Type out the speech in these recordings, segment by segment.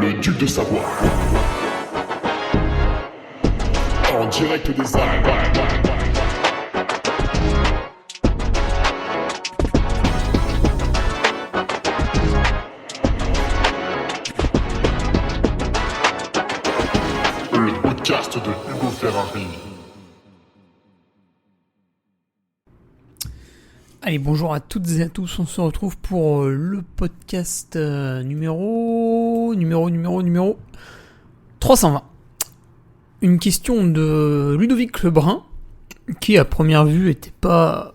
le duc de Savoie. En direct des Alpes. Le podcast de Hugo Ferrari. Allez, bonjour à toutes et à tous, on se retrouve pour le podcast numéro 320. Une question de Ludovic Lebrun, qui à première vue était pas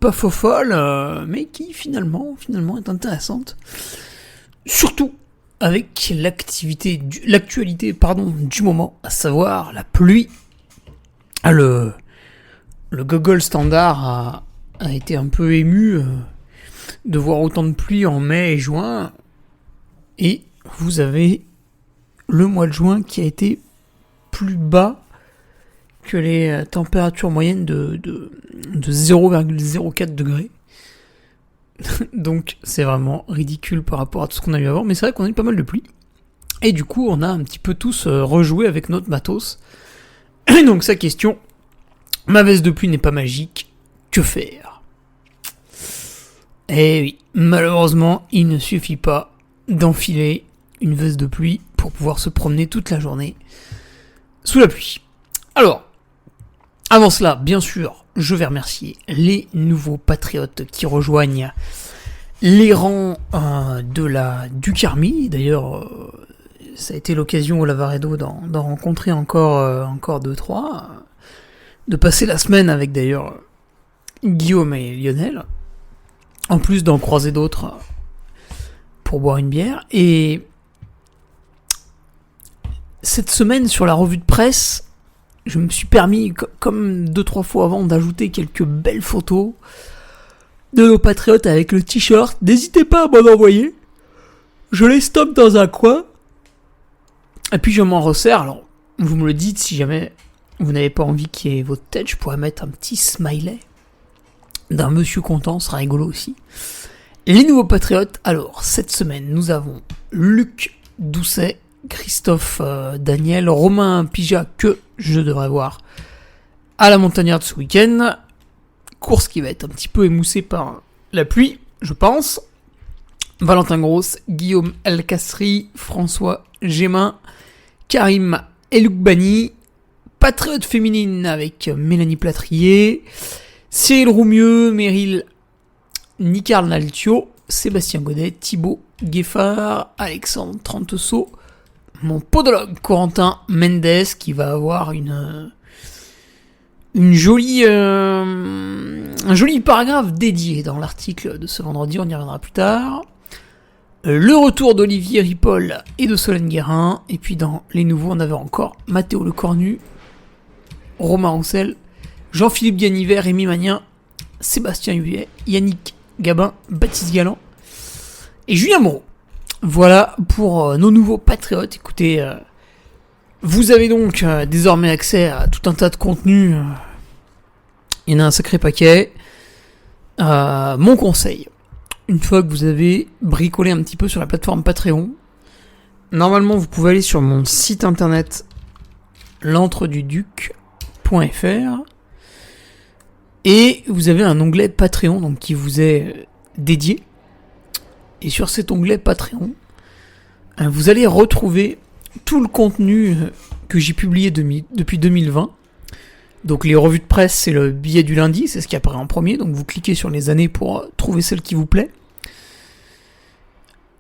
folle, mais qui finalement est intéressante. Surtout avec l'actualité du moment, à savoir la pluie. Le Google Standard a été un peu ému de voir autant de pluie en mai et juin, et vous avez le mois de juin qui a été plus bas que les températures moyennes de 0,04 degrés. Donc c'est vraiment ridicule par rapport à tout ce qu'on a eu avant, mais c'est vrai qu'on a eu pas mal de pluie, et du coup on a un petit peu tous rejoué avec notre matos. Et donc sa question: ma veste de pluie n'est pas magique, que faire? Eh oui, malheureusement, il ne suffit pas d'enfiler une veste de pluie pour pouvoir se promener toute la journée sous la pluie. Alors, avant cela, bien sûr, je vais remercier les nouveaux patriotes qui rejoignent les rangs du Carmi. D'ailleurs, ça a été l'occasion au Lavaredo d'en rencontrer encore 2-3, de passer la semaine avec d'ailleurs Guillaume et Lionel, en plus d'en croiser d'autres pour boire une bière. Et cette semaine, sur la revue de presse, je me suis permis, comme 2-3 fois avant, d'ajouter quelques belles photos de nos patriotes avec le t-shirt. N'hésitez pas à m'en envoyer, je les stocke dans un coin, et puis je m'en resserre. Alors, vous me le dites, si jamais vous n'avez pas envie qu'il y ait votre tête, je pourrais mettre un petit smiley d'un monsieur content, ce sera rigolo aussi. Les nouveaux patriotes, alors, cette semaine, nous avons Luc Doucet, Christophe Daniel, Romain Pija, que je devrais voir à la Montagnarde ce week-end. Course qui va être un petit peu émoussée par la pluie, je pense. Valentin Grosse, Guillaume Elkasri, François Gémin, Karim Eloukbani, Patriote féminine avec Mélanie Platrier, Cyril Roumieux, Meryl Nicarnaltio, Sébastien Godet, Thibaut Gueffard, Alexandre Trenteseau, mon podologue Corentin Mendes, qui va avoir un joli paragraphe dédié dans l'article de ce vendredi, on y reviendra plus tard. Le retour d'Olivier Ripoll et de Solène Guérin, et puis dans les nouveaux, on avait encore Mathéo Lecornu, Romain Roussel, Jean-Philippe Ganivet, Rémi Magnin, Sébastien Huillet, Yannick Gabin, Baptiste Galland et Julien Moreau. Voilà pour nos nouveaux patriotes. Écoutez, vous avez donc désormais accès à tout un tas de contenus. Il y en a un sacré paquet. Mon conseil, une fois que vous avez bricolé un petit peu sur la plateforme Patreon, normalement vous pouvez aller sur mon site internet l'entreduduc.fr et vous avez un onglet Patreon donc qui vous est dédié. Et sur cet onglet Patreon, vous allez retrouver tout le contenu que j'ai publié depuis 2020. Donc les revues de presse, c'est le billet du lundi, c'est ce qui apparaît en premier. Donc vous cliquez sur les années pour trouver celle qui vous plaît,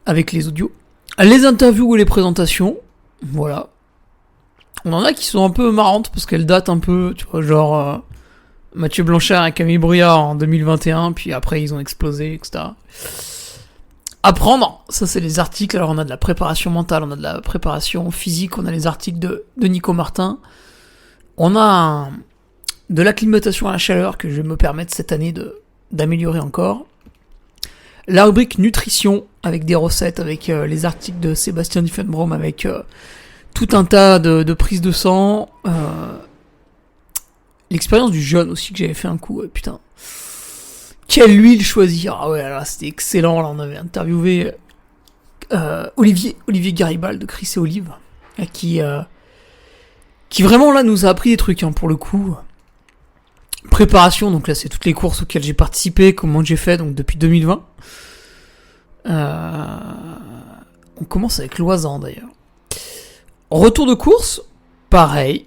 avec les audios. Les interviews et les présentations, voilà. On en a qui sont un peu marrantes parce qu'elles datent un peu, tu vois, genre Mathieu Blanchard et Camille Brouillard en 2021, puis après ils ont explosé, etc. Apprendre, ça c'est les articles. Alors on a de la préparation mentale, on a de la préparation physique, on a les articles de Nico Martin, on a de l'acclimatation à la chaleur que je vais me permettre cette année d'améliorer encore. La rubrique nutrition avec des recettes, avec les articles de Sébastien Diffenbrom, avec tout un tas de prises de sang. L'expérience du jeûne aussi que j'avais fait un coup, putain. Quelle huile choisir? Ah ouais, là c'était excellent, là on avait interviewé Olivier Garibaldi de Chris et Olive, qui vraiment là nous a appris des trucs pour le coup. Préparation, donc là c'est toutes les courses auxquelles j'ai participé, comment j'ai fait donc depuis 2020. On commence avec Loisan d'ailleurs. Retour de course, pareil.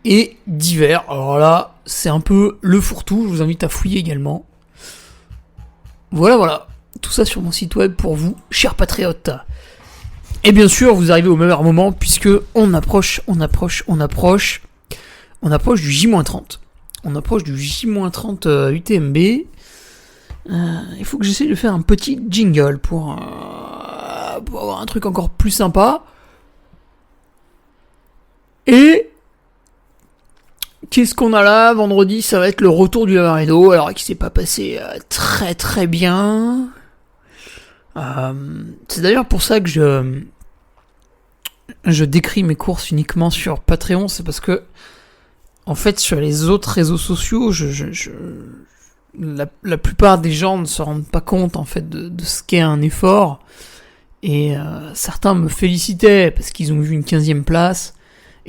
Et d'hiver, alors là c'est un peu le fourre-tout, je vous invite à fouiller également. Voilà, tout ça sur mon site web pour vous, chers patriotes. Et bien sûr, vous arrivez au meilleur moment puisque on approche du J-30. On approche du J-30 UTMB. Il faut que j'essaie de faire un petit jingle pour avoir un truc encore plus sympa. Et qu'est-ce qu'on a là? Vendredi, ça va être le retour du Lavaredo, alors qui s'est pas passé très très bien. C'est d'ailleurs pour ça que je décris mes courses uniquement sur Patreon, c'est parce que en fait sur les autres réseaux sociaux, la plupart des gens ne se rendent pas compte en fait de ce qu'est un effort, et certains me félicitaient parce qu'ils ont vu une 15e place.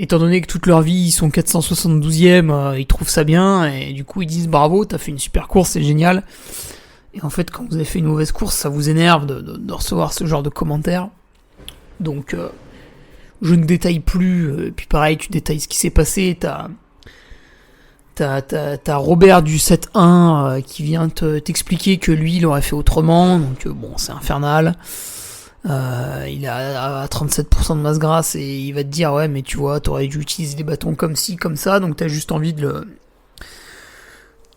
Étant donné que toute leur vie ils sont 472e, ils trouvent ça bien, et du coup ils disent bravo, t'as fait une super course, c'est génial. Et en fait quand vous avez fait une mauvaise course, ça vous énerve de recevoir ce genre de commentaires. Donc je ne détaille plus, et puis pareil tu détailles ce qui s'est passé, t'as Robert du 7-1 qui vient t'expliquer que lui il aurait fait autrement, donc bon c'est infernal. Il a 37% de masse grasse et il va te dire ouais mais tu vois t'aurais dû utiliser des bâtons comme ci comme ça, donc t'as juste envie de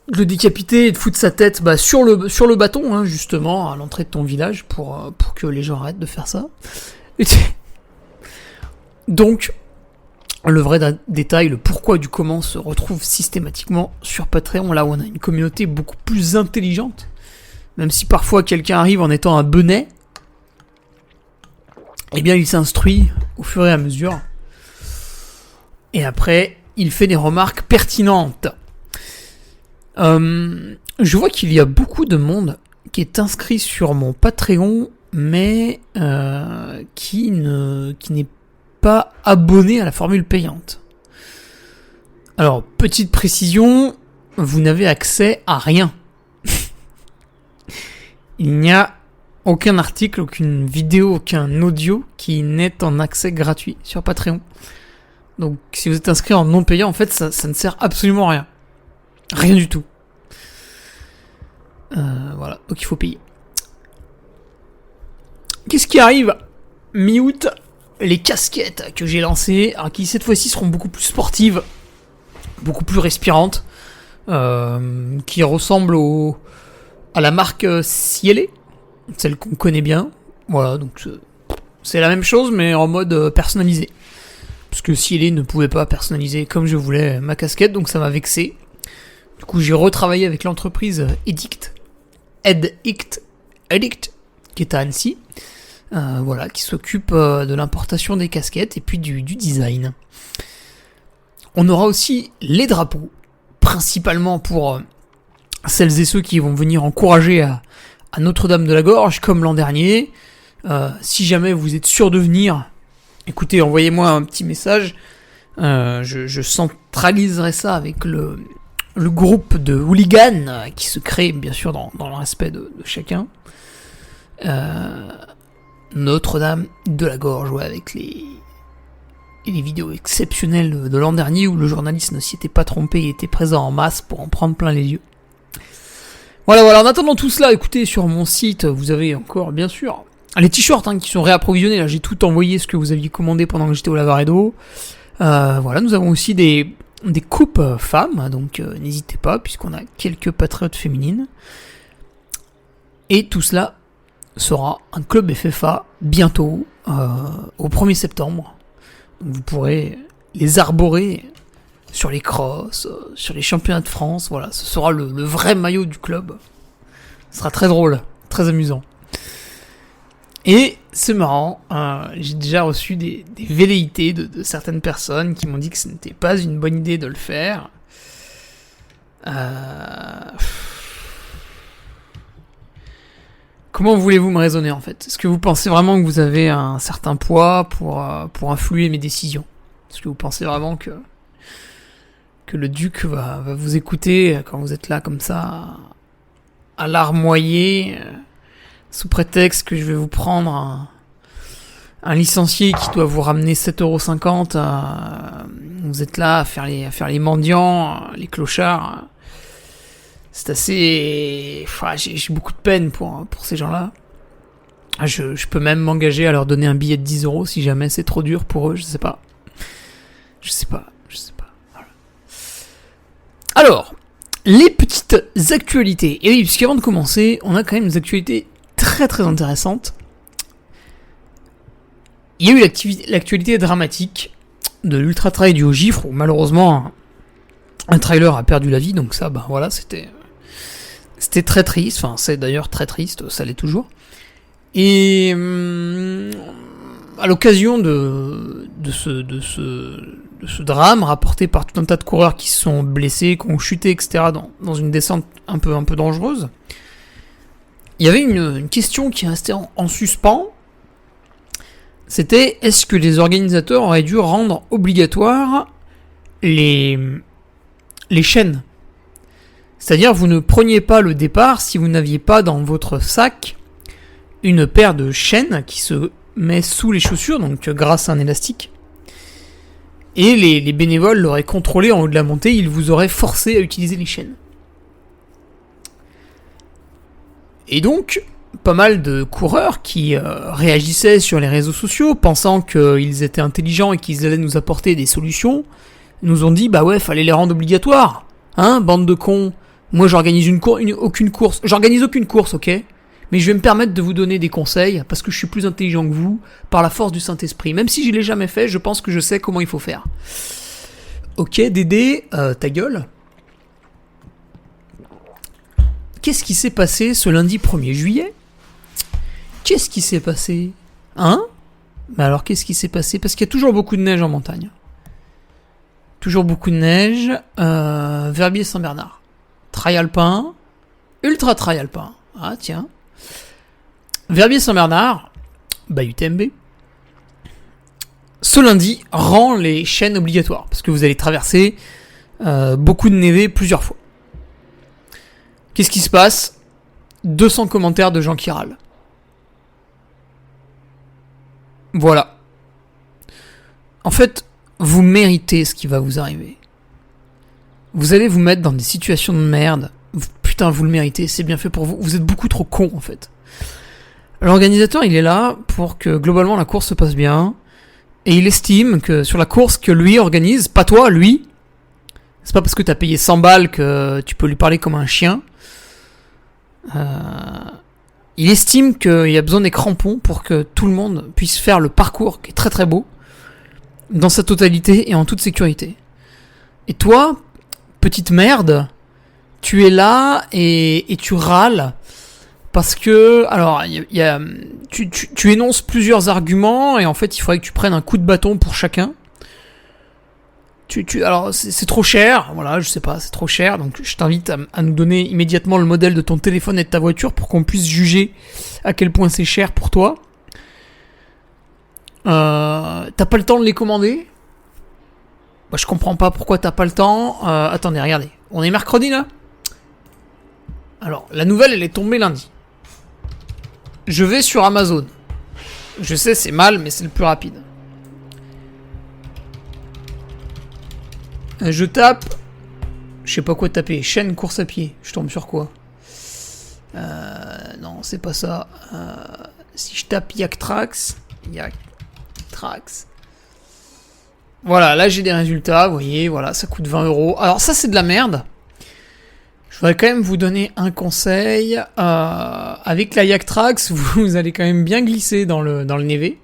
le décapiter et de foutre sa tête sur le bâton justement à l'entrée de ton village pour que les gens arrêtent de faire ça. Donc le vrai détail, le pourquoi du comment se retrouve systématiquement sur Patreon, là où on a une communauté beaucoup plus intelligente, même si parfois quelqu'un arrive en étant un benet. Eh bien, il s'instruit au fur et à mesure. Et après, il fait des remarques pertinentes. Je vois qu'il y a beaucoup de monde qui est inscrit sur mon Patreon, mais qui n'est pas abonné à la formule payante. Alors, petite précision, vous n'avez accès à rien. Il n'y a aucun article, aucune vidéo, aucun audio qui n'est en accès gratuit sur Patreon. Donc si vous êtes inscrit en non payant, en fait ça ne sert absolument à rien. Rien du tout. Voilà, donc il faut payer. Qu'est-ce qui arrive mi-août? Les casquettes que j'ai lancées, alors qui cette fois-ci seront beaucoup plus sportives, beaucoup plus respirantes, qui ressemblent à la marque Cielé, celle qu'on connaît bien. Voilà, donc c'est la même chose mais en mode personnalisé. Parce que Cielé ne pouvait pas personnaliser comme je voulais ma casquette, donc ça m'a vexé. Du coup j'ai retravaillé avec l'entreprise Edict, qui est à Annecy. Voilà, qui s'occupe de l'importation des casquettes et puis du design. On aura aussi les drapeaux, principalement pour celles et ceux qui vont venir encourager à Notre-Dame de la Gorge, comme l'an dernier. Si jamais vous êtes sûr de venir, écoutez, envoyez-moi un petit message. Je centraliserai ça avec le groupe de hooligans qui se crée, bien sûr, dans le respect de chacun. Notre-Dame de la Gorge, ouais, avec les vidéos exceptionnelles de l'an dernier où le journaliste ne s'y était pas trompé et était présent en masse pour en prendre plein les yeux. Voilà, en attendant tout cela, écoutez, sur mon site, vous avez encore, bien sûr, les t-shirts qui sont réapprovisionnés. Là, j'ai tout envoyé ce que vous aviez commandé pendant que j'étais au Lavaredo. Voilà, nous avons aussi des coupes femmes, donc n'hésitez pas, puisqu'on a quelques patriotes féminines. Et tout cela sera un club FFA bientôt, au 1er septembre. Donc vous pourrez les arborer sur les crosses, sur les championnats de France. Voilà, ce sera le vrai maillot du club. Ce sera très drôle, très amusant. Et c'est marrant, j'ai déjà reçu des velléités de certaines personnes qui m'ont dit que ce n'était pas une bonne idée de le faire. Comment voulez-vous me raisonner en fait? Est-ce que vous pensez vraiment que vous avez un certain poids pour influer mes décisions? Est-ce que vous pensez vraiment que le duc va vous écouter quand vous êtes là comme ça, à larmoyer, sous prétexte que je vais vous prendre un licencié qui doit vous ramener 7,50 €, vous êtes là à faire les mendiants, les clochards. C'est assez... j'ai beaucoup de peine pour ces gens-là. Je peux même m'engager à leur donner un billet de 10 € si jamais c'est trop dur pour eux, je sais pas. Voilà. Alors, les petites actualités. Et oui, puisqu'avant de commencer, on a quand même des actualités très très intéressantes. Il y a eu l'actualité dramatique de l'Ultra Trail du Haut-Gifre, où malheureusement un trailer a perdu la vie, donc ça, voilà, c'était très triste, enfin c'est d'ailleurs très triste, ça l'est toujours. Et à l'occasion de ce drame rapporté par tout un tas de coureurs qui se sont blessés, qui ont chuté, etc. dans une descente un peu dangereuse, il y avait une question qui restait en suspens. C'était, est-ce que les organisateurs auraient dû rendre obligatoire les chaînes? C'est-à-dire, vous ne preniez pas le départ si vous n'aviez pas dans votre sac une paire de chaînes qui se met sous les chaussures, donc grâce à un élastique. Et les bénévoles l'auraient contrôlé en haut de la montée, ils vous auraient forcé à utiliser les chaînes. Et donc, pas mal de coureurs qui réagissaient sur les réseaux sociaux, pensant qu'ils étaient intelligents et qu'ils allaient nous apporter des solutions, nous ont dit, fallait les rendre obligatoires. Hein, bande de cons. Moi, j'organise aucune course. J'organise aucune course, ok? Mais je vais me permettre de vous donner des conseils, parce que je suis plus intelligent que vous, par la force du Saint-Esprit. Même si je l'ai jamais fait, je pense que je sais comment il faut faire. Ok, Dédé, ta gueule. Qu'est-ce qui s'est passé ce lundi 1er juillet? Qu'est-ce qui s'est passé? Hein? Mais alors, qu'est-ce qui s'est passé? Parce qu'il y a toujours beaucoup de neige en montagne. Toujours beaucoup de neige. Verbier-Saint-Bernard. Trail alpin. Ultra trail alpin. Ah, tiens. Verbier-Saint-Bernard. UTMB. Ce lundi, rend les chaînes obligatoires. Parce que vous allez traverser beaucoup de névé plusieurs fois. Qu'est-ce qui se passe? 200 commentaires de gens qui râlent. Voilà. En fait, vous méritez ce qui va vous arriver. Vous allez vous mettre dans des situations de merde. Putain, vous le méritez, c'est bien fait pour vous. Vous êtes beaucoup trop cons, en fait. L'organisateur, il est là pour que, globalement, la course se passe bien. Et il estime que sur la course que lui organise, pas toi, lui, c'est pas parce que t'as payé 100 balles que tu peux lui parler comme un chien. Il estime qu'il y a besoin des crampons pour que tout le monde puisse faire le parcours qui est très très beau dans sa totalité et en toute sécurité. Et toi, petite merde, tu es là et tu râles parce que, alors, tu énonces plusieurs arguments et en fait il faudrait que tu prennes un coup de bâton pour chacun. Alors c'est trop cher, voilà, je sais pas, c'est trop cher, donc je t'invite à nous donner immédiatement le modèle de ton téléphone et de ta voiture pour qu'on puisse juger à quel point c'est cher pour toi. T'as pas le temps de les commander? Je comprends pas pourquoi t'as pas le temps. Attendez, regardez, on est mercredi là. Alors, la nouvelle elle est tombée lundi. Je vais sur Amazon. Je sais, c'est mal, mais c'est le plus rapide. Je tape, je sais pas quoi taper, chaîne course à pied, je tombe sur quoi? Non, c'est pas ça. Si je tape Yaktrax. Voilà, là j'ai des résultats, vous voyez, voilà, ça coûte 20 €. Alors ça c'est de la merde. Je voudrais quand même vous donner un conseil. Avec la Yaktrax, vous allez quand même bien glisser dans le névé.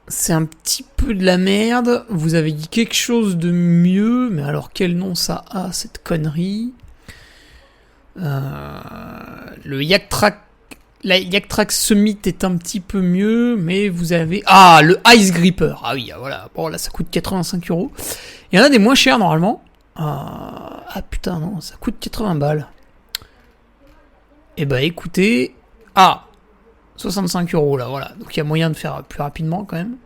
C'est un petit peu de la merde. Vous avez dit quelque chose de mieux, mais alors quel nom ça a, cette connerie? Le Yaktrax, la Yaktrax Summit est un petit peu mieux, mais vous avez... Ah, le Ice Gripper. Ah oui, voilà. Bon, là, ça coûte 85 €. Il y en a des moins chers, normalement. Ah putain, non, ça coûte 80 balles. Eh ben, écoutez, Ah, 65 € là, voilà. Donc il y a moyen de faire plus rapidement quand même.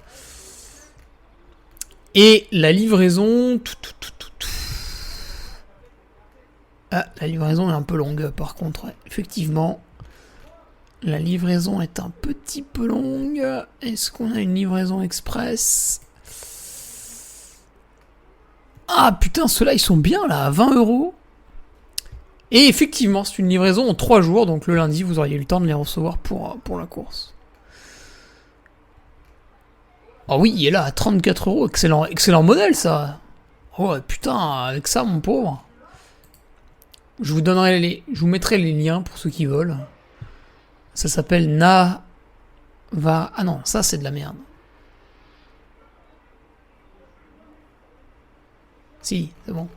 Et la livraison... Ah, la livraison est un peu longue par contre, ouais. Effectivement. La livraison est un petit peu longue. Est-ce qu'on a une livraison express? Ah putain, ceux-là ils sont bien là, à 20 €. Et effectivement, c'est une livraison en 3 jours, donc le lundi vous auriez eu le temps de les recevoir pour la course. Ah oui, il est là à 34 €, excellent modèle ça. Oh putain, avec ça mon pauvre. Je vous mettrai les liens pour ceux qui veulent. Ça s'appelle Ah non, ça c'est de la merde. Si, c'est bon.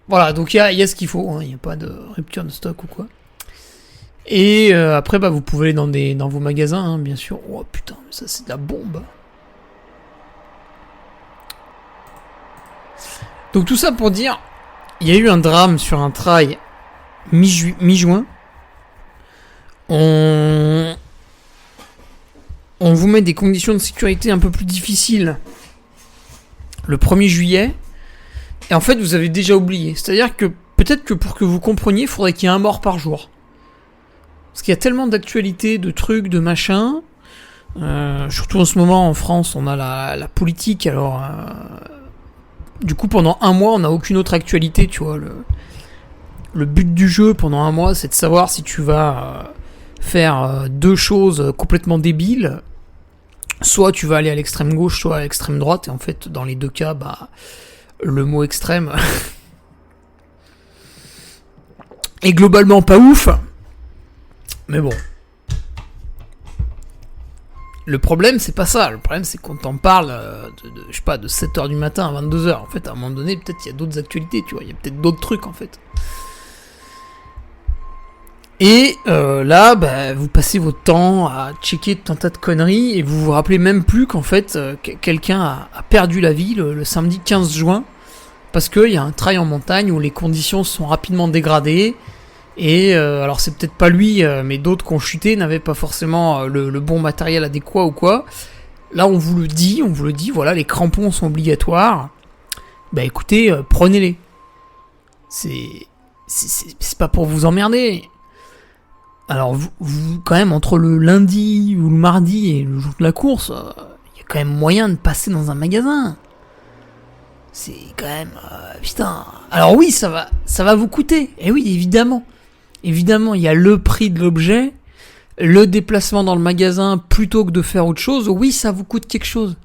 Voilà, donc il y a ce qu'il faut, il n'y a pas de rupture de stock ou quoi. Et après, vous pouvez aller dans vos magasins, bien sûr. Oh putain, mais ça c'est de la bombe. Donc tout ça pour dire, il y a eu un drame sur un trail mi-juin. On vous met des conditions de sécurité un peu plus difficiles le 1er juillet. Et en fait, vous avez déjà oublié. C'est-à-dire que peut-être que pour que vous compreniez, il faudrait qu'il y ait un mort par jour. Parce qu'il y a tellement d'actualités, de trucs, de machins. Surtout en ce moment, en France, on a la politique. Alors, du coup, pendant un mois, on n'a aucune autre actualité, tu vois. Le but du jeu, pendant un mois, c'est de savoir si tu vas faire deux choses complètement débiles. Soit tu vas aller à l'extrême gauche, soit à l'extrême droite. Et en fait, dans les deux cas, le mot extrême est globalement pas ouf. Mais bon. Le problème, c'est pas ça. Le problème, c'est qu'on t'en parle je sais pas, de 7h du matin à 22h. En fait, à un moment donné, peut-être il y a d'autres actualités, tu vois. Il y a peut-être d'autres trucs, en fait. Et là, vous passez votre temps à checker tout un tas de conneries et vous vous rappelez même plus qu'en fait, quelqu'un a perdu la vie le samedi 15 juin parce qu'il y a un trail en montagne où les conditions sont rapidement dégradées. Et alors c'est peut-être pas lui, mais d'autres qui ont chuté n'avaient pas forcément le bon matériel adéquat ou quoi. Là on vous le dit, voilà, les crampons sont obligatoires. Écoutez, prenez-les. C'est pas pour vous emmerder. Alors vous quand même entre le lundi ou le mardi et le jour de la course, il y a quand même moyen de passer dans un magasin. C'est quand même putain. Alors oui, ça va vous coûter. Et oui, évidemment. Évidemment, il y a le prix de l'objet, le déplacement dans le magasin plutôt que de faire autre chose. Oui, ça vous coûte quelque chose.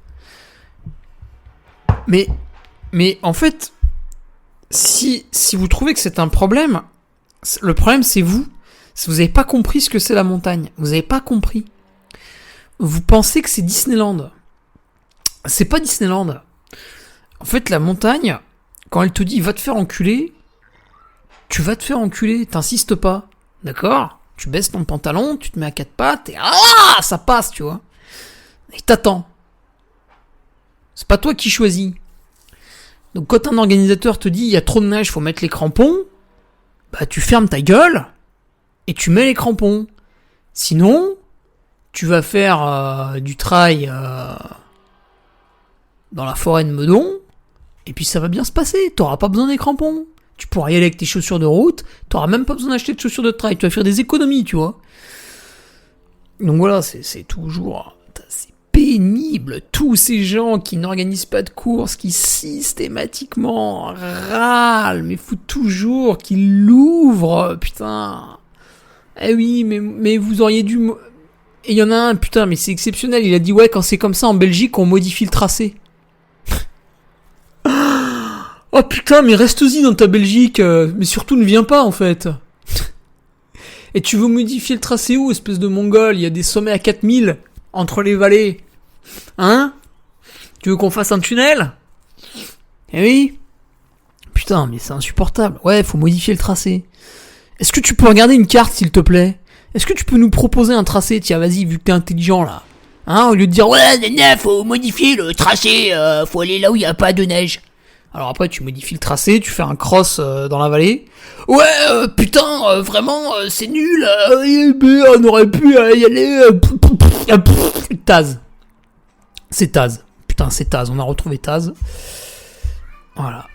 Mais en fait, si vous trouvez que c'est un problème, le problème c'est vous. Si vous n'avez pas compris ce que c'est la montagne, vous n'avez pas compris. Vous pensez que c'est Disneyland. C'est pas Disneyland. En fait, la montagne, quand elle te dit va te faire enculer, tu vas te faire enculer, t'insistes pas. D'accord ? Tu baisses ton pantalon, tu te mets à quatre pattes et ça passe, tu vois. Et t'attends. C'est pas toi qui choisis. Donc quand un organisateur te dit il y a trop de neige, faut mettre les crampons, tu fermes ta gueule et tu mets les crampons. Sinon, tu vas faire du trail dans la forêt de Meudon. Et puis ça va bien se passer, t'auras pas besoin des crampons. Tu pourras y aller avec tes chaussures de route, t'auras même pas besoin d'acheter de chaussures de trail, tu vas faire des économies, tu vois. Donc voilà, c'est toujours... C'est pénible, tous ces gens qui n'organisent pas de courses, qui systématiquement râlent, mais faut toujours qu'ils l'ouvrent, putain. Eh oui, mais vous auriez dû... Et il y en a un, putain, mais c'est exceptionnel, il a dit, ouais, quand c'est comme ça en Belgique, on modifie le tracé. Oh putain, mais reste-y dans ta Belgique, mais surtout ne viens pas en fait. Et tu veux modifier le tracé où, espèce de mongol? Il y a des sommets à 4000 entre les vallées. Hein? Tu veux qu'on fasse un tunnel? Eh oui. Putain, mais c'est insupportable. Ouais, faut modifier le tracé. Est-ce que tu peux regarder une carte s'il te plaît? Est-ce que tu peux nous proposer un tracé? Tiens, vas-y, vu que t'es intelligent là. Hein, au lieu de dire ouais, faut modifier le tracé, faut aller là où il y a pas de neige. Alors après, tu modifies le tracé, tu fais un cross dans la vallée. Ouais, putain, vraiment, c'est nul. On aurait pu y aller. Taz. C'est Taz. Putain, c'est Taz. On a retrouvé Taz. Voilà.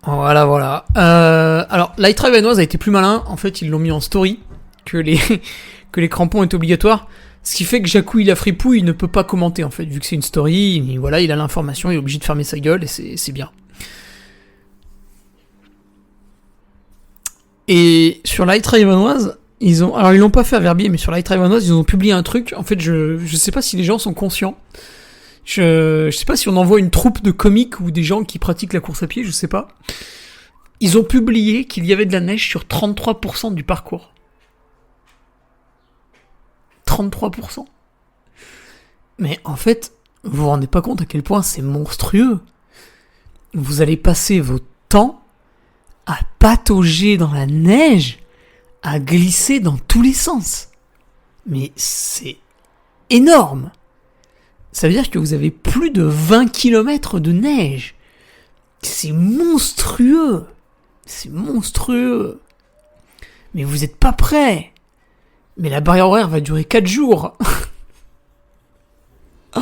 Voilà. Alors, Light Drive Vanoise a été plus malin. En fait, ils l'ont mis en story que les crampons étaient obligatoires. Ce qui fait que Jacou, il a fripouille, il ne peut pas commenter, en fait. Vu que c'est une story, il a l'information, il est obligé de fermer sa gueule, et c'est bien. Et sur Light Drive Vanoise, ils l'ont pas fait à Verbier, mais sur Light Drive Vanoise, ils ont publié un truc. En fait, je sais pas si les gens sont conscients. Je sais pas si on envoie une troupe de comiques ou des gens qui pratiquent la course à pied, je sais pas. Ils ont publié qu'il y avait de la neige sur 33% du parcours. 33%. Mais en fait, vous vous rendez pas compte à quel point c'est monstrueux. Vous allez passer votre temps à patauger dans la neige, à glisser dans tous les sens. Mais c'est énorme. Ça veut dire que vous avez plus de 20 km de neige. C'est monstrueux. C'est monstrueux. Mais vous êtes pas prêts. Mais la barrière horaire va durer 4 jours. Oh,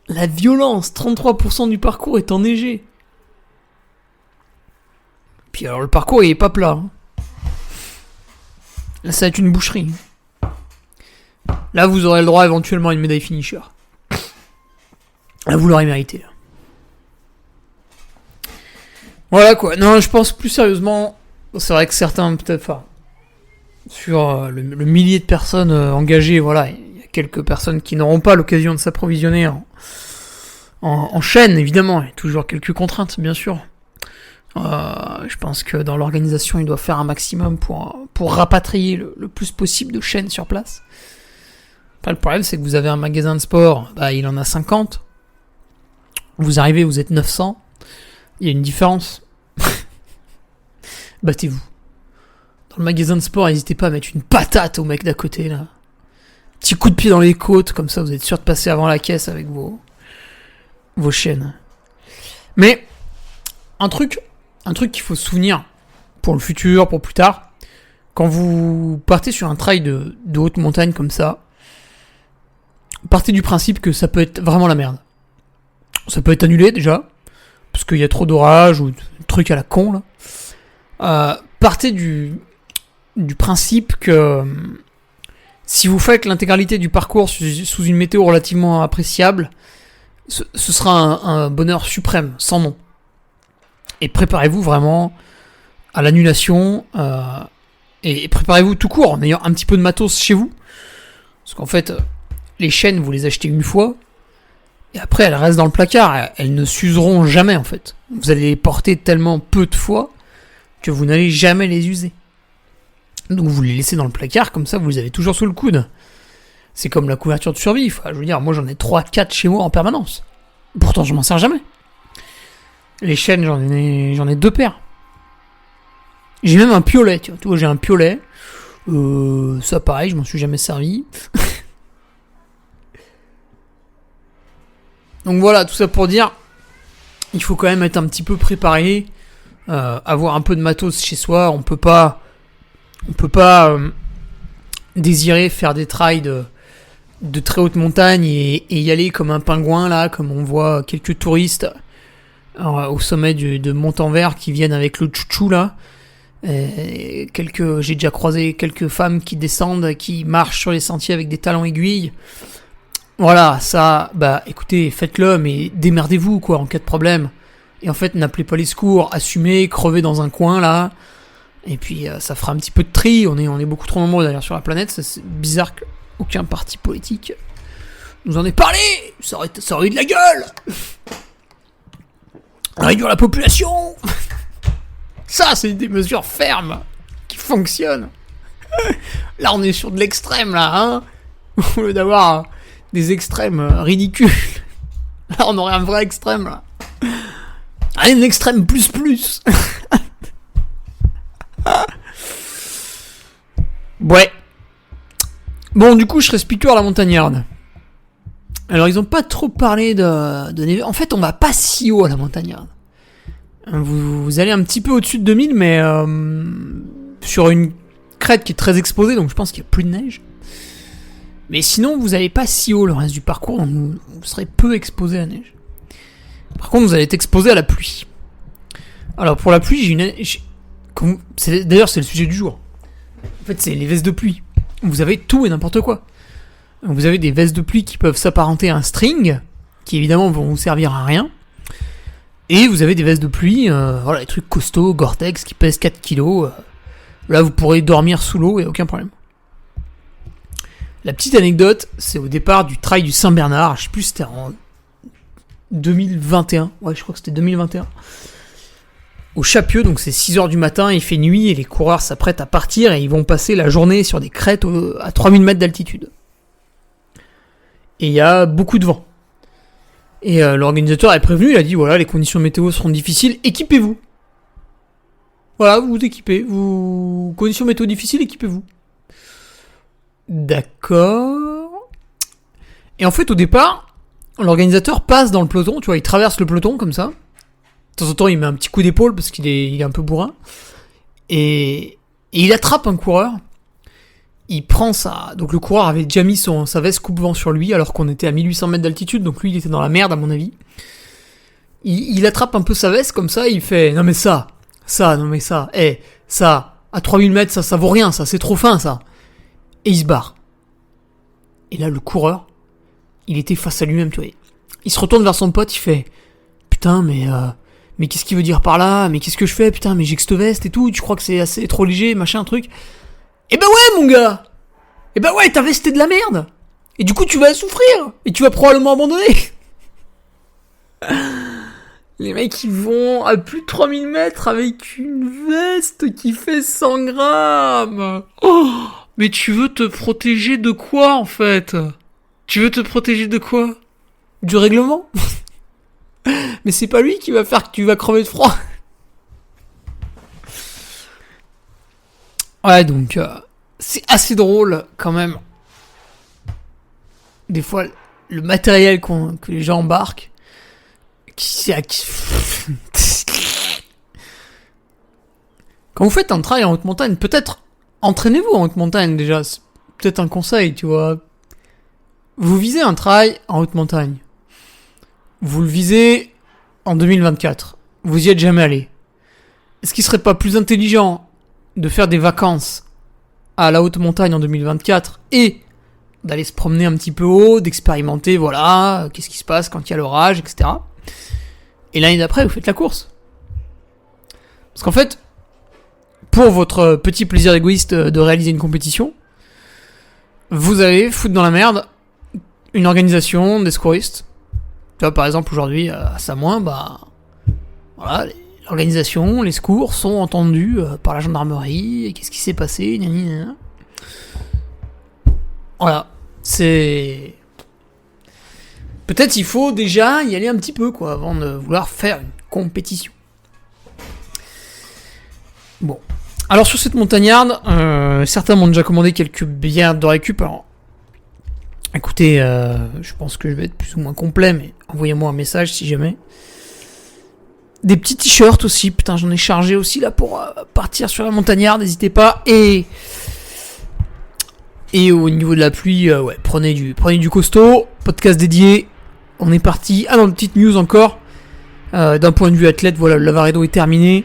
la violence, 33% du parcours est enneigé. Puis alors le parcours il est pas plat. Là ça va être une boucherie. Là vous aurez le droit éventuellement à une médaille finisher. Là vous l'aurez mérité. Voilà quoi. Non, je pense plus sérieusement, c'est vrai que certains peut-être, enfin, sur le millier de personnes engagées, voilà, il y a quelques personnes qui n'auront pas l'occasion de s'approvisionner en chaîne, évidemment, il y a toujours quelques contraintes, bien sûr. Je pense que dans l'organisation, il doit faire un maximum pour rapatrier le plus possible de chaînes sur place. Après, le problème, c'est que vous avez un magasin de sport, bah, il en a 50. Vous arrivez, vous êtes 900. Il y a une différence. Battez-vous. Dans le magasin de sport, n'hésitez pas à mettre une patate au mec d'à côté, là. Petit coup de pied dans les côtes, comme ça vous êtes sûr de passer avant la caisse avec vos chaînes. Mais, un truc qu'il faut se souvenir pour le futur, pour plus tard, quand vous partez sur un trail de haute montagne comme ça, partez du principe que ça peut être vraiment la merde. Ça peut être annulé déjà, parce qu'il y a trop d'orage ou de trucs à la con là. Partez du principe que si vous faites l'intégralité du parcours sous une météo relativement appréciable, ce sera un bonheur suprême, sans nom. Et préparez-vous vraiment à l'annulation, et préparez-vous tout court en ayant un petit peu de matos chez vous. Parce qu'en fait, les chaînes, vous les achetez une fois, et après elles restent dans le placard, elles ne s'useront jamais en fait. Vous allez les porter tellement peu de fois que vous n'allez jamais les user. Donc vous les laissez dans le placard, comme ça vous les avez toujours sous le coude. C'est comme la couverture de survie, enfin, je veux dire, moi j'en ai 3-4 chez moi en permanence. Pourtant je m'en sers jamais. Les chaînes, j'en ai 2 paires. J'ai même un piolet, tu vois, j'ai un piolet. Ça pareil, je m'en suis jamais servi. Donc voilà, tout ça pour dire, il faut quand même être un petit peu préparé, avoir un peu de matos chez soi. On peut pas désirer faire des trails de très haute montagne et y aller comme un pingouin là, comme on voit quelques touristes au sommet de Montanvert qui viennent avec le tchouchou là. J'ai déjà croisé quelques femmes qui descendent, qui marchent sur les sentiers avec des talons aiguilles. Voilà, ça, bah écoutez, faites-le, mais démerdez-vous quoi en cas de problème. Et en fait, n'appelez pas les secours, assumez, crevez dans un coin là. Et puis ça fera un petit peu de tri. On est beaucoup trop nombreux d'ailleurs sur la planète. C'est bizarre qu'aucun parti politique nous en ait parlé. Ça aurait eu de la gueule. Réduire la population. Ça, c'est des mesures fermes qui fonctionnent. Là, on est sur de l'extrême là, hein. Au lieu d'avoir des extrêmes ridicules. Là, on aurait un vrai extrême là. Un extrême plus. Ouais. Bon, du coup, je serai speaker à la montagnarde. Alors, ils ont pas trop parlé de... En fait, on va pas si haut à la montagnarde. Vous allez un petit peu au-dessus de 2000, mais sur une crête qui est très exposée, donc je pense qu'il n'y a plus de neige. Mais sinon, vous n'allez pas si haut le reste du parcours, donc vous serez peu exposé à la neige. Par contre, vous allez être exposé à la pluie. Alors, pour la pluie, d'ailleurs, c'est le sujet du jour. En fait, c'est les vestes de pluie. Vous avez tout et n'importe quoi. Vous avez des vestes de pluie qui peuvent s'apparenter à un string, qui évidemment vont vous servir à rien. Et vous avez des vestes de pluie, des trucs costauds, Gore-Tex, qui pèsent 4 kilos. Là, vous pourrez dormir sous l'eau et aucun problème. La petite anecdote, c'est au départ du trail du Saint-Bernard, je sais plus si c'était en 2021, ouais je crois que c'était 2021, au Chapieux, donc c'est 6h du matin, il fait nuit et les coureurs s'apprêtent à partir et ils vont passer la journée sur des crêtes à 3000 mètres d'altitude. Et il y a beaucoup de vent. Et l'organisateur est prévenu, il a dit voilà, les conditions météo seront difficiles, équipez-vous. Voilà, vous vous équipez, conditions météo difficiles, équipez-vous. D'accord. Et en fait, au départ, l'organisateur passe dans le peloton, tu vois, il traverse le peloton comme ça. De temps en temps, il met un petit coup d'épaule parce qu'il est un peu bourrin. Et il attrape un coureur. Il prend ça. Donc le coureur avait déjà mis sa veste coupe-vent sur lui alors qu'on était à 1800 mètres d'altitude, donc lui il était dans la merde à mon avis. Il attrape un peu sa veste comme ça, il fait non mais ça, à 3000 mètres ça vaut rien, ça c'est trop fin ça. Et il se barre. Et là, le coureur, il était face à lui-même, tu vois. Il se retourne vers son pote, il fait putain, mais qu'est-ce qu'il veut dire par là? Mais qu'est-ce que je fais? Putain, mais j'ai que cette veste et tout, tu crois que c'est assez trop léger, machin, truc. Eh ben ouais, mon gars! Eh ben ouais, ta veste est de la merde! Et du coup, tu vas souffrir! Et tu vas probablement abandonner! Les mecs, ils vont à plus de 3000 mètres avec une veste qui fait 100 grammes! Oh! Mais tu veux te protéger de quoi, en fait? Tu veux te protéger de quoi? Du règlement? Mais c'est pas lui qui va faire que tu vas crever de froid. Ouais, donc, c'est assez drôle, quand même. Des fois, le matériel que les gens embarquent, Quand vous faites un trail en haute montagne, peut-être entraînez-vous en haute montagne déjà, c'est peut-être un conseil, tu vois. Vous visez un trail en haute montagne. Vous le visez en 2024. Vous y êtes jamais allé. Est-ce qu'il serait pas plus intelligent de faire des vacances à la haute montagne en 2024 et d'aller se promener un petit peu haut, d'expérimenter, voilà, qu'est-ce qui se passe quand il y a l'orage, etc. Et l'année d'après, vous faites la course. Parce qu'en fait, pour votre petit plaisir égoïste de réaliser une compétition, vous allez foutre dans la merde une organisation des secouristes. Tu vois, par exemple, aujourd'hui, à Samoin, voilà, l'organisation, les secours sont entendus par la gendarmerie, et qu'est-ce qui s'est passé, gna gna gna. Voilà, c'est... Peut-être il faut déjà y aller un petit peu, quoi, avant de vouloir faire une compétition. Bon. Alors sur cette montagnarde, certains m'ont déjà commandé quelques bières de récup. Alors, écoutez, je pense que je vais être plus ou moins complet, mais envoyez-moi un message si jamais. Des petits t-shirts aussi, putain j'en ai chargé aussi là pour partir sur la montagnarde, n'hésitez pas. Et au niveau de la pluie, ouais, prenez du costaud, podcast dédié, on est parti. Ah non, une petite news encore, d'un point de vue athlète, voilà, le Lavaredo est terminé.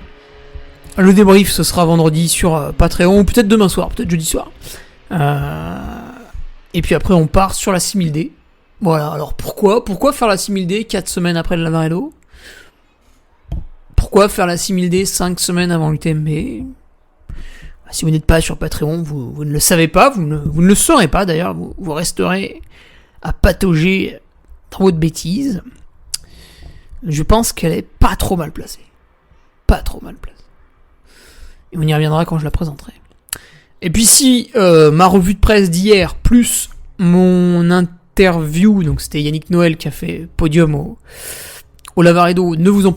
Le débrief ce sera vendredi sur Patreon, ou peut-être demain soir, peut-être jeudi soir. Et puis après on part sur la 6000D. Voilà, alors pourquoi faire la 6000D 4 semaines après le Lavaredo? Pourquoi faire la 6000D 5 semaines avant l'UTMB? Si vous n'êtes pas sur Patreon, vous ne le savez pas, vous ne le saurez pas d'ailleurs, vous resterez à patauger dans votre bêtise. Je pense qu'elle est pas trop mal placée. Pas trop mal placée. Et on y reviendra quand je la présenterai. Et puis si ma revue de presse d'hier, plus mon interview, donc c'était Yannick Noël qui a fait podium au Lavaredo, ne vous ont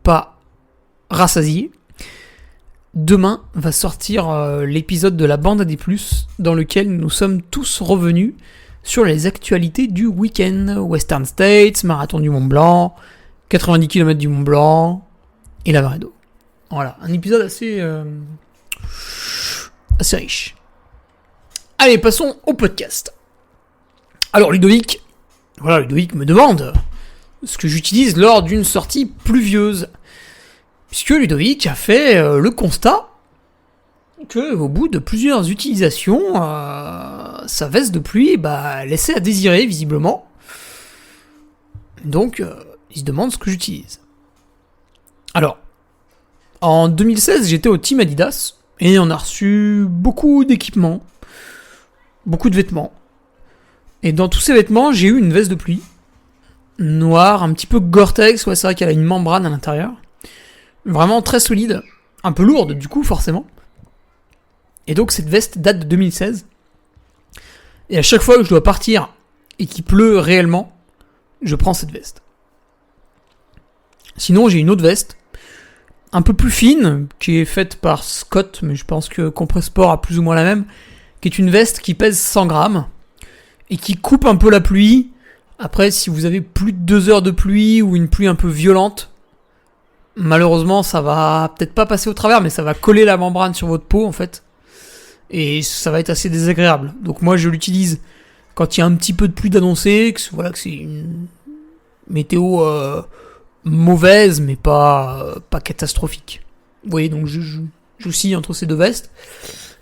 pas rassasié, demain va sortir l'épisode de la bande à des plus, dans lequel nous sommes tous revenus sur les actualités du week-end. Western States, Marathon du Mont Blanc, 90 km du Mont Blanc et la marée d'eau. Voilà, un épisode assez riche. Allez, passons au podcast. Alors Ludovic me demande ce que j'utilise lors d'une sortie pluvieuse. Puisque Ludovic a fait le constat que au bout de plusieurs utilisations, sa veste de pluie laissait à désirer visiblement. Donc il se demande ce que j'utilise. Alors, en 2016, j'étais au Team Adidas et on a reçu beaucoup d'équipements, beaucoup de vêtements. Et dans tous ces vêtements, j'ai eu une veste de pluie noire, un petit peu Gore-Tex, ouais, c'est vrai qu'elle a une membrane à l'intérieur. Vraiment très solide, un peu lourde du coup forcément. Et donc cette veste date de 2016. Et à chaque fois que je dois partir et qu'il pleut réellement, je prends cette veste. Sinon j'ai une autre veste, un peu plus fine, qui est faite par Scott, mais je pense que Compressport a plus ou moins la même, qui est une veste qui pèse 100 grammes et qui coupe un peu la pluie. Après, si vous avez plus de 2 heures de pluie ou une pluie un peu violente, malheureusement, ça va peut-être pas passer au travers, mais ça va coller la membrane sur votre peau, en fait. Et ça va être assez désagréable. Donc moi, je l'utilise quand il y a un petit peu de pluie d'annoncer, que c'est une météo mauvaise, mais pas catastrophique. Vous voyez, donc j'oscille entre ces deux vestes.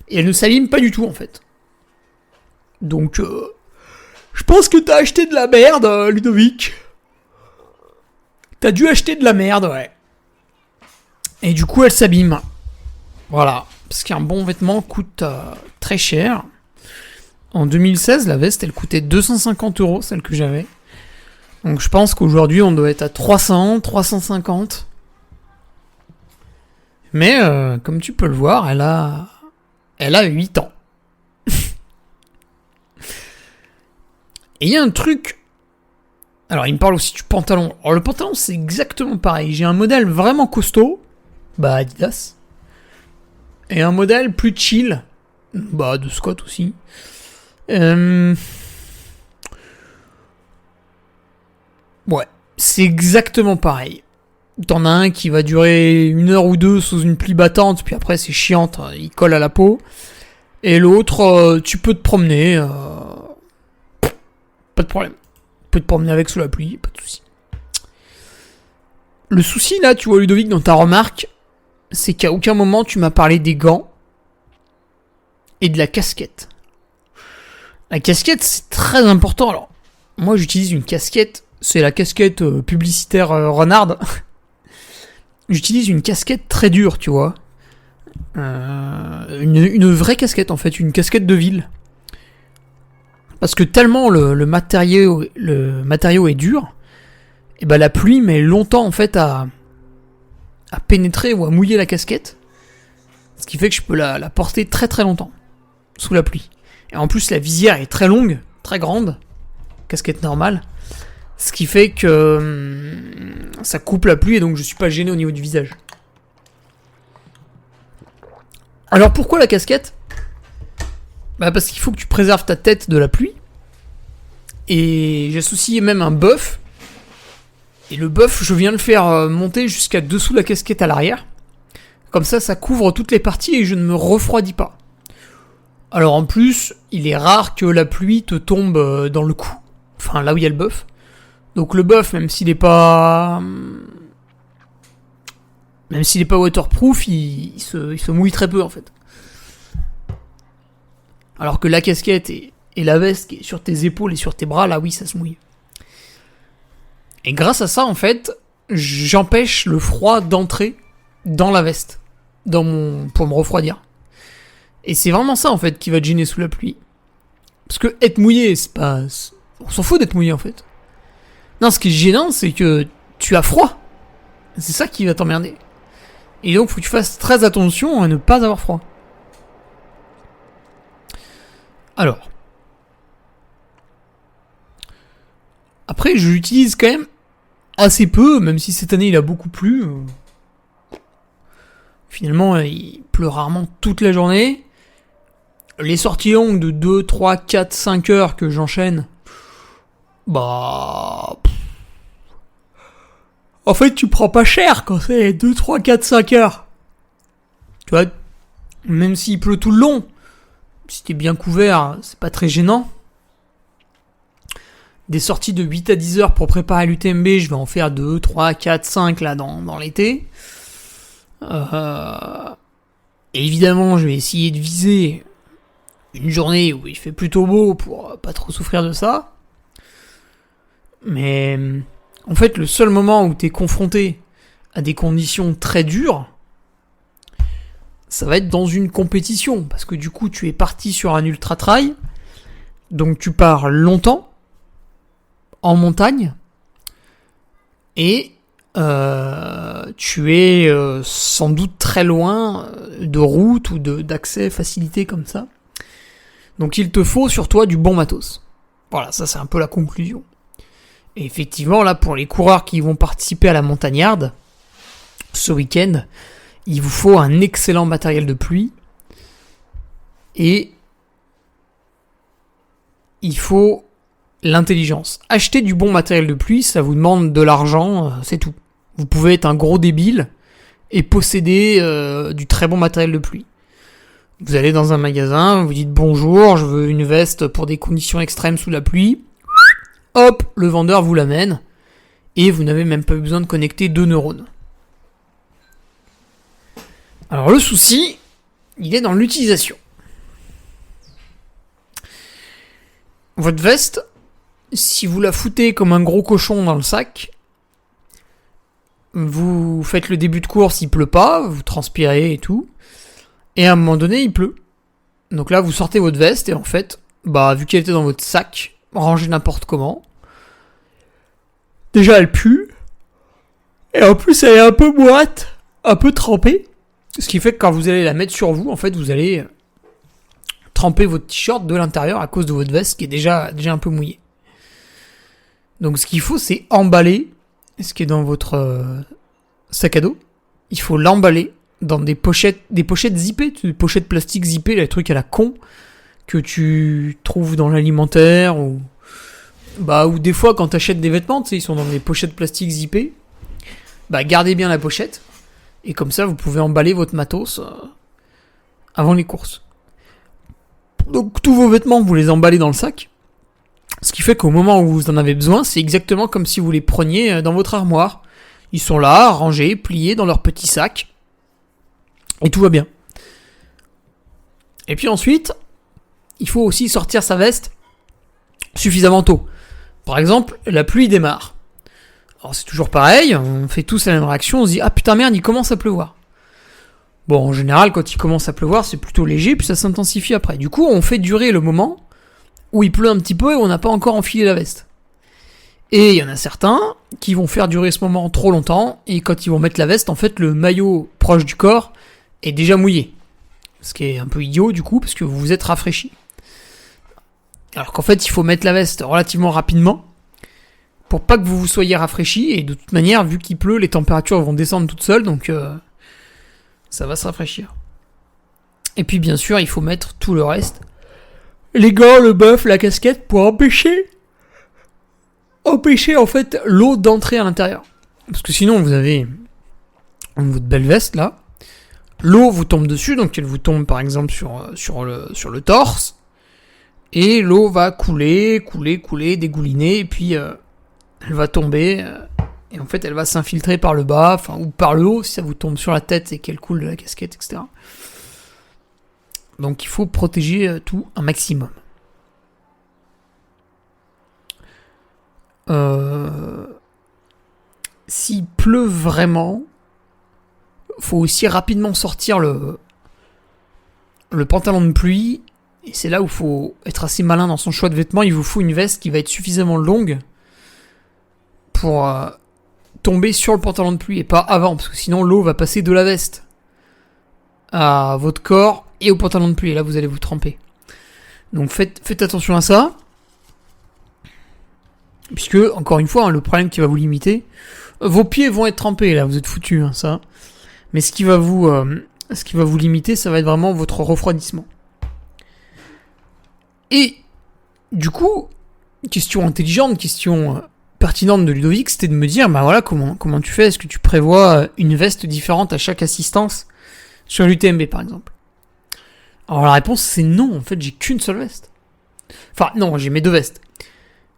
Et elles ne s'alignent pas du tout, en fait. Donc, je pense que t'as acheté de la merde, Ludovic. T'as dû acheter de la merde, ouais. Et du coup, elle s'abîme. Voilà. Parce qu'un bon vêtement coûte très cher. En 2016, la veste, elle coûtait 250 €, celle que j'avais. Donc je pense qu'aujourd'hui, on doit être à 300, 350. Mais, comme tu peux le voir, elle a 8 ans. Et il y a un truc... Alors, il me parle aussi du pantalon. Alors, le pantalon, c'est exactement pareil. J'ai un modèle vraiment costaud. Adidas. Et un modèle plus chill. De Scott aussi. Ouais. C'est exactement pareil. T'en as un qui va durer 1 heure ou 2 sous une pluie battante, puis après c'est chiante, il colle à la peau. Et l'autre, tu peux te promener... Pas de problème. Tu peux te promener avec sous la pluie, pas de souci. Le souci là, tu vois Ludovic, dans ta remarque, c'est qu'à aucun moment tu m'as parlé des gants et de la casquette. La casquette, c'est très important. Alors, moi j'utilise une casquette, c'est la casquette publicitaire Renard. J'utilise une casquette très dure, tu vois. Une vraie casquette en fait, une casquette de ville. Parce que tellement le matériau est dur, et la pluie met longtemps en fait à pénétrer ou à mouiller la casquette. Ce qui fait que je peux la porter très très longtemps sous la pluie. Et en plus la visière est très longue, très grande, casquette normale. Ce qui fait que ça coupe la pluie et donc je suis pas gêné au niveau du visage. Alors pourquoi la casquette ? Parce qu'il faut que tu préserves ta tête de la pluie. Et j'associe même un buff. Et le buff, je viens le faire monter jusqu'à dessous la casquette à l'arrière. Comme ça couvre toutes les parties et je ne me refroidis pas. Alors en plus, il est rare que la pluie te tombe dans le cou. Enfin, là où il y a le buff. Donc le buff, même s'il est pas waterproof, il se mouille très peu en fait. Alors que la casquette et la veste qui est sur tes épaules et sur tes bras, là oui, ça se mouille. Et grâce à ça, en fait, j'empêche le froid d'entrer dans la veste, pour me refroidir. Et c'est vraiment ça, en fait, qui va te gêner sous la pluie. Parce que être mouillé, c'est pas... On s'en fout d'être mouillé, en fait. Non, ce qui est gênant, c'est que tu as froid. C'est ça qui va t'emmerder. Et donc, faut que tu fasses très attention à ne pas avoir froid. Alors. Après, je l'utilise quand même assez peu, même si cette année il a beaucoup plu. Finalement, il pleut rarement toute la journée. Les sorties longues de 2, 3, 4, 5 heures que j'enchaîne, En fait, tu prends pas cher quand c'est 2, 3, 4, 5 heures. Tu vois, même s'il pleut tout le long, si t'es bien couvert, c'est pas très gênant. Des sorties de 8 à 10 heures pour préparer l'UTMB, je vais en faire 2, 3, 4, 5 là dans l'été. Et évidemment, je vais essayer de viser une journée où il fait plutôt beau pour pas trop souffrir de ça. Mais en fait, le seul moment où t'es confronté à des conditions très dures, ça va être dans une compétition. Parce que du coup, tu es parti sur un ultra trail. Donc tu pars longtemps, en montagne. Et tu es sans doute très loin de route ou d'accès facilité comme ça. Donc il te faut sur toi du bon matos. Voilà, ça c'est un peu la conclusion. Et effectivement, là, pour les coureurs qui vont participer à la montagnarde, ce week-end, il vous faut un excellent matériel de pluie. Et il faut l'intelligence. Acheter du bon matériel de pluie, ça vous demande de l'argent, c'est tout. Vous pouvez être un gros débile et posséder du très bon matériel de pluie. Vous allez dans un magasin, vous dites bonjour, je veux une veste pour des conditions extrêmes sous la pluie. Hop, le vendeur vous l'amène et vous n'avez même pas eu besoin de connecter 2 neurones. Alors le souci, il est dans l'utilisation. Votre veste, si vous la foutez comme un gros cochon dans le sac, vous faites le début de course, il pleut pas, vous transpirez et tout, et à un moment donné, il pleut. Donc là, vous sortez votre veste et en fait, vu qu'elle était dans votre sac, rangée n'importe comment, déjà elle pue, et en plus elle est un peu moite, un peu trempée, ce qui fait que quand vous allez la mettre sur vous, en fait, vous allez tremper votre t-shirt de l'intérieur à cause de votre veste qui est déjà un peu mouillée. Donc ce qu'il faut, c'est emballer ce qui est dans votre sac à dos. Il faut l'emballer dans des pochettes zippées, des pochettes plastiques zippées, les trucs à la con que tu trouves dans l'alimentaire ou des fois quand t'achètes des vêtements, tu sais, ils sont dans des pochettes plastiques zippées. Gardez bien la pochette et comme ça vous pouvez emballer votre matos avant les courses. Donc tous vos vêtements, vous les emballez dans le sac. Ce qui fait qu'au moment où vous en avez besoin, c'est exactement comme si vous les preniez dans votre armoire. Ils sont là, rangés, pliés dans leur petit sac. Et tout va bien. Et puis ensuite, il faut aussi sortir sa veste suffisamment tôt. Par exemple, la pluie démarre. Alors c'est toujours pareil, on fait tous la même réaction, on se dit « Ah putain merde, il commence à pleuvoir ». Bon, en général, quand il commence à pleuvoir, c'est plutôt léger, puis ça s'intensifie après. Du coup, on fait durer le moment où il pleut un petit peu et on n'a pas encore enfilé la veste. Et il y en a certains qui vont faire durer ce moment trop longtemps, et quand ils vont mettre la veste, en fait, le maillot proche du corps est déjà mouillé. Ce qui est un peu idiot, du coup, parce que vous vous êtes rafraîchi. Alors qu'en fait, il faut mettre la veste relativement rapidement, pour pas que vous vous soyez rafraîchi, et de toute manière, vu qu'il pleut, les températures vont descendre toutes seules, donc ça va se rafraîchir. Et puis, bien sûr, il faut mettre tout le reste. Les gants, le buff, la casquette, pour empêcher en fait l'eau d'entrer à l'intérieur. Parce que sinon vous avez votre belle veste là, l'eau vous tombe dessus, donc elle vous tombe par exemple sur le torse, et l'eau va couler, dégouliner, et puis elle va tomber, et en fait elle va s'infiltrer par le bas, ou par le haut si ça vous tombe sur la tête et qu'elle coule de la casquette, etc. Donc il faut protéger tout un maximum. S'il pleut vraiment, faut aussi rapidement sortir le pantalon de pluie, et c'est là où il faut être assez malin dans son choix de vêtements. Il vous faut une veste qui va être suffisamment longue pour tomber sur le pantalon de pluie et pas avant, parce que sinon l'eau va passer de la veste à votre corps et au pantalon de pluie, et là vous allez vous tremper. Donc faites attention à ça, puisque encore une fois, le problème qui va vous limiter, vos pieds vont être trempés, là vous êtes foutus, ça. Mais ce qui va vous limiter, ça va être vraiment votre refroidissement. Et du coup, question intelligente, question pertinente de Ludovic, c'était de me dire, bah voilà, comment tu fais? Est-ce que tu prévois une veste différente à chaque assistance sur l'UTMB, par exemple? Alors la réponse, c'est non. En fait, j'ai qu'une seule veste. Enfin, non, j'ai mes 2 vestes.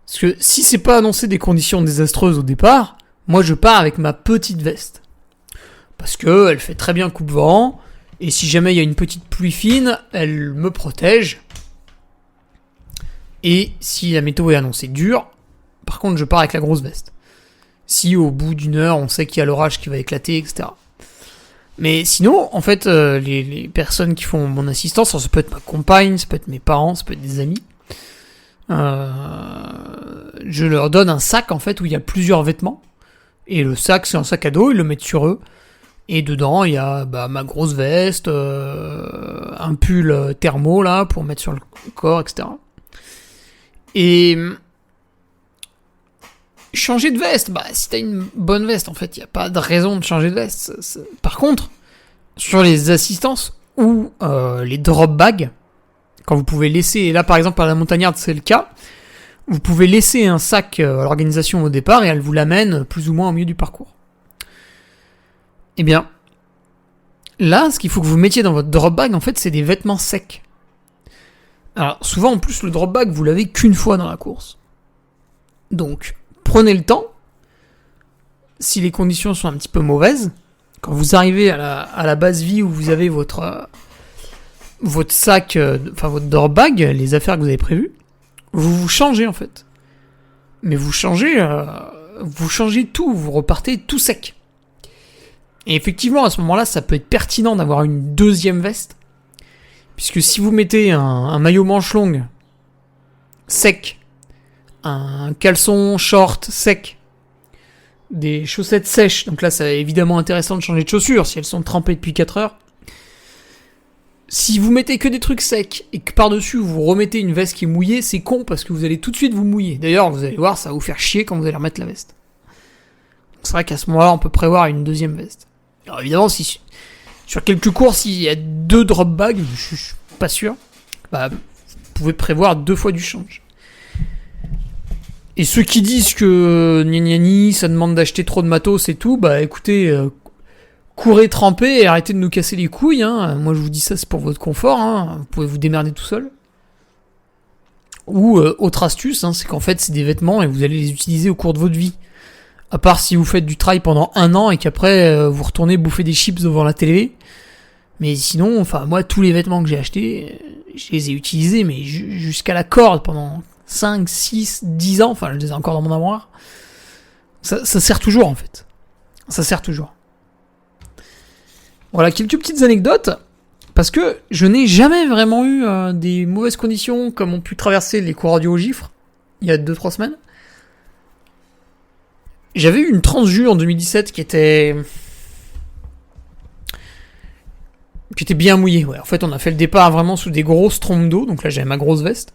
Parce que si c'est pas annoncé des conditions désastreuses au départ, moi je pars avec ma petite veste. Parce que elle fait très bien coupe-vent, et si jamais il y a une petite pluie fine, elle me protège. Et si la météo est annoncée dure, par contre je pars avec la grosse veste. Si au bout d'une heure on sait qu'il y a l'orage qui va éclater, etc. Mais sinon, en fait, les personnes qui font mon assistance, ça peut être ma compagne, ça peut être mes parents, ça peut être des amis. Je leur donne un sac en fait où il y a plusieurs vêtements. Et le sac, c'est un sac à dos, ils le mettent sur eux. Et dedans, il y a ma grosse veste, un pull thermo là pour mettre sur le corps, etc. Et changer de veste, si t'as une bonne veste, en fait, il n'y a pas de raison de changer de veste. Par contre, sur les assistances ou les drop bags, quand vous pouvez laisser, et là par exemple à la montagnarde c'est le cas, vous pouvez laisser un sac à l'organisation au départ et elle vous l'amène plus ou moins au milieu du parcours. Eh bien, là, ce qu'il faut que vous mettiez dans votre drop bag, en fait, c'est des vêtements secs. Alors, souvent, en plus, le drop bag, vous l'avez qu'une fois dans la course. Donc, prenez le temps. Si les conditions sont un petit peu mauvaises, quand vous arrivez à la base vie où vous avez votre sac, votre drop bag, les affaires que vous avez prévues, vous changez, en fait. Mais vous changez tout, vous repartez tout sec. Et effectivement, à ce moment-là, ça peut être pertinent d'avoir une deuxième veste. Puisque si vous mettez un maillot manche longue sec, un caleçon short sec, des chaussettes sèches, donc là, c'est évidemment intéressant de changer de chaussures si elles sont trempées depuis 4 heures. Si vous mettez que des trucs secs et que par-dessus vous remettez une veste qui est mouillée, c'est con parce que vous allez tout de suite vous mouiller. D'ailleurs, vous allez voir, ça va vous faire chier quand vous allez remettre la veste. C'est vrai qu'à ce moment-là, on peut prévoir une deuxième veste. Alors évidemment, si sur quelques courses, il y a 2 drop bags, je suis pas sûr, vous pouvez prévoir 2 fois du change. Et ceux qui disent que gna ça demande d'acheter trop de matos et tout, écoutez, courez trempez et arrêtez de nous casser les couilles. Moi je vous dis ça, c'est pour votre confort, vous pouvez vous démerder tout seul. Ou autre astuce, c'est qu'en fait c'est des vêtements et vous allez les utiliser au cours de votre vie. À part si vous faites du trail pendant 1 an et qu'après vous retournez bouffer des chips devant la télé. Mais sinon, moi tous les vêtements que j'ai achetés, je les ai utilisés mais jusqu'à la corde pendant 5, 6, 10 ans, je les ai encore dans mon armoire. Ça sert toujours en fait. Ça sert toujours. Voilà, quelques petites anecdotes. Parce que je n'ai jamais vraiment eu des mauvaises conditions comme ont pu traverser les coureurs du Haut-Gifre il y a 2-3 semaines. J'avais eu une Transjus en 2017 qui était bien mouillée. Ouais, en fait, on a fait le départ vraiment sous des grosses trompes d'eau. Donc là, j'avais ma grosse veste.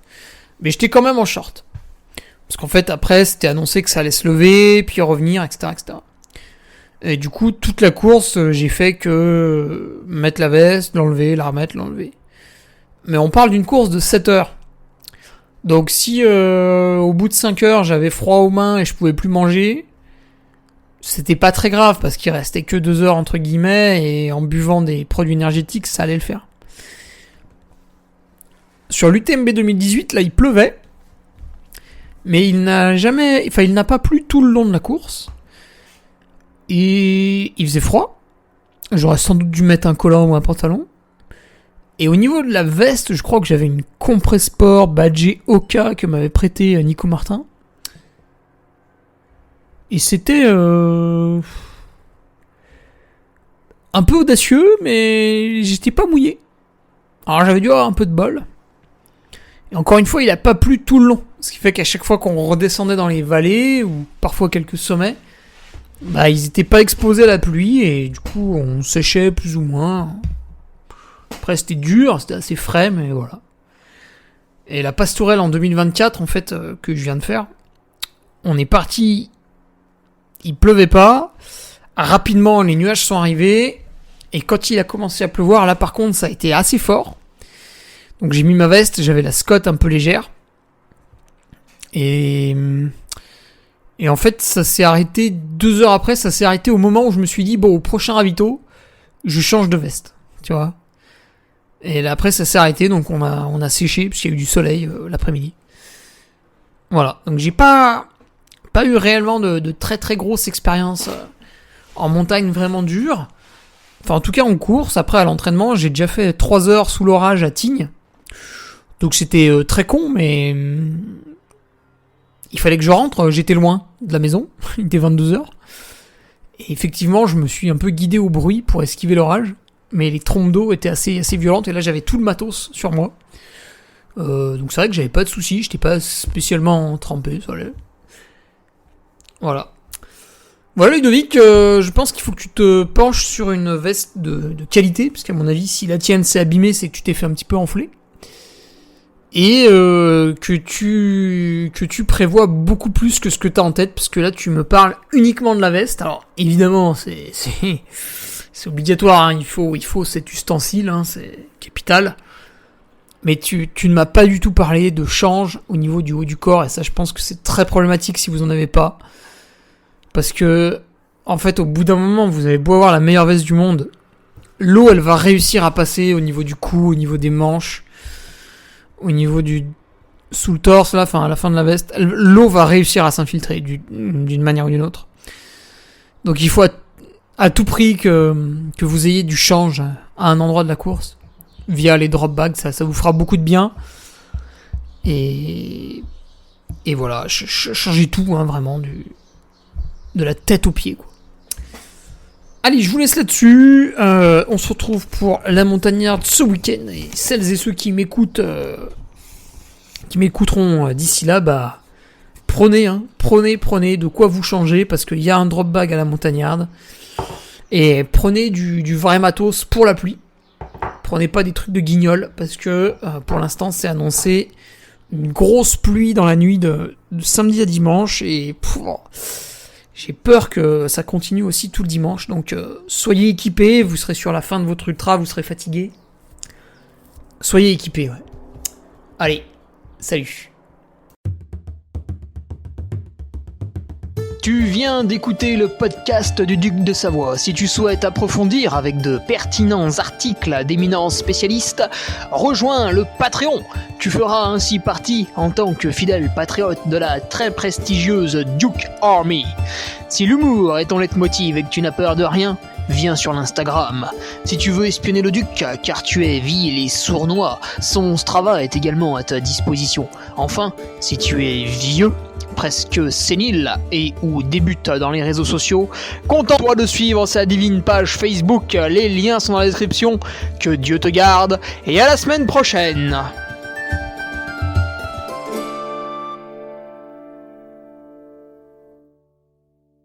Mais j'étais quand même en short. Parce qu'en fait, après, c'était annoncé que ça allait se lever, puis revenir, etc., etc. Et du coup, toute la course, j'ai fait que mettre la veste, l'enlever, la remettre, l'enlever. Mais on parle d'une course de 7 heures. Donc si au bout de 5 heures, j'avais froid aux mains et je pouvais plus manger, c'était pas très grave parce qu'il restait que 2 heures entre guillemets et en buvant des produits énergétiques, ça allait le faire. Sur l'UTMB 2018, là, il pleuvait. Mais il n'a pas plu tout le long de la course. Et il faisait froid. J'aurais sans doute dû mettre un collant ou un pantalon. Et au niveau de la veste, je crois que j'avais une Compressport badgée Oka que m'avait prêté Nico Martin. Et c'était un peu audacieux, mais j'étais pas mouillé. Alors j'avais dû avoir un peu de bol. Et encore une fois, il a pas plu tout le long. Ce qui fait qu'à chaque fois qu'on redescendait dans les vallées, ou parfois quelques sommets, ils étaient pas exposés à la pluie, et du coup, on séchait plus ou moins. Après, c'était dur, c'était assez frais, mais voilà. Et la Pastourelle en 2024, en fait, que je viens de faire, on est parti, il pleuvait pas, rapidement, les nuages sont arrivés, et quand il a commencé à pleuvoir, là, par contre, ça a été assez fort. Donc j'ai mis ma veste, j'avais la Scott un peu légère. Et Et en fait, ça s'est arrêté 2 heures après, ça s'est arrêté au moment où je me suis dit, bon, au prochain ravito, je change de veste, tu vois. Et là, après, ça s'est arrêté, donc on a séché, parce qu'il y a eu du soleil l'après-midi. Voilà, donc j'ai pas eu réellement de très très grosse expérience en montagne vraiment dure. Enfin, en tout cas en course, après à l'entraînement, j'ai déjà fait 3 heures sous l'orage à Tignes. Donc c'était très con, mais il fallait que je rentre, j'étais loin de la maison, il était 22h. Et effectivement, je me suis un peu guidé au bruit pour esquiver l'orage, mais les trompes d'eau étaient assez violentes, et là j'avais tout le matos sur moi. Donc c'est vrai que j'avais pas de soucis, j'étais pas spécialement trempé, ça allait. Voilà. Voilà Ludovic, je pense qu'il faut que tu te penches sur une veste de qualité, parce qu'à mon avis, si la tienne s'est abîmée, c'est que tu t'es fait un petit peu enfler. Et que tu prévois beaucoup plus que ce que t'as en tête, parce que là tu me parles uniquement de la veste. Alors évidemment c'est obligatoire, hein, il faut cet ustensile, hein, c'est capital. Mais tu ne m'as pas du tout parlé de change au niveau du haut du corps, et ça je pense que c'est très problématique si vous en avez pas. Parce que en fait au bout d'un moment, vous avez beau avoir la meilleure veste du monde, l'eau elle va réussir à passer au niveau du cou, au niveau des manches, au niveau du sous le torse là, enfin à la fin de la veste, l'eau va réussir à s'infiltrer d'une manière ou d'une autre. Donc il faut à tout prix que vous ayez du change à un endroit de la course via les drop bags, ça vous fera beaucoup de bien. Et voilà, changez tout, hein, vraiment de la tête aux pieds, quoi. Allez, je vous laisse là-dessus. On se retrouve pour la montagnarde ce week-end. Et celles et ceux qui m'écouteront d'ici là, bah prenez de quoi vous changer, parce qu'il y a un drop bag à la montagnarde. Et prenez du vrai matos pour la pluie. Prenez pas des trucs de guignol, parce que pour l'instant c'est annoncé une grosse pluie dans la nuit de samedi à dimanche, et j'ai peur que ça continue aussi tout le dimanche. Donc soyez équipés, vous serez sur la fin de votre ultra, vous serez fatigués. Soyez équipés, ouais. Allez, salut. Tu viens d'écouter le podcast du Duc de Savoie. Si tu souhaites approfondir avec de pertinents articles d'éminents spécialistes, rejoins le Patreon. Tu feras ainsi partie, en tant que fidèle patriote, de la très prestigieuse Duke Army. Si l'humour est ton leitmotiv et que tu n'as peur de rien, viens sur l'Instagram. Si tu veux espionner le Duc, car tu es vil et sournois, son Strava est également à ta disposition. Enfin, si tu es vieux, presque sénile et ou débute dans les réseaux sociaux, contente-toi de suivre sa divine page Facebook, les liens sont dans la description. Que Dieu te garde et à la semaine prochaine.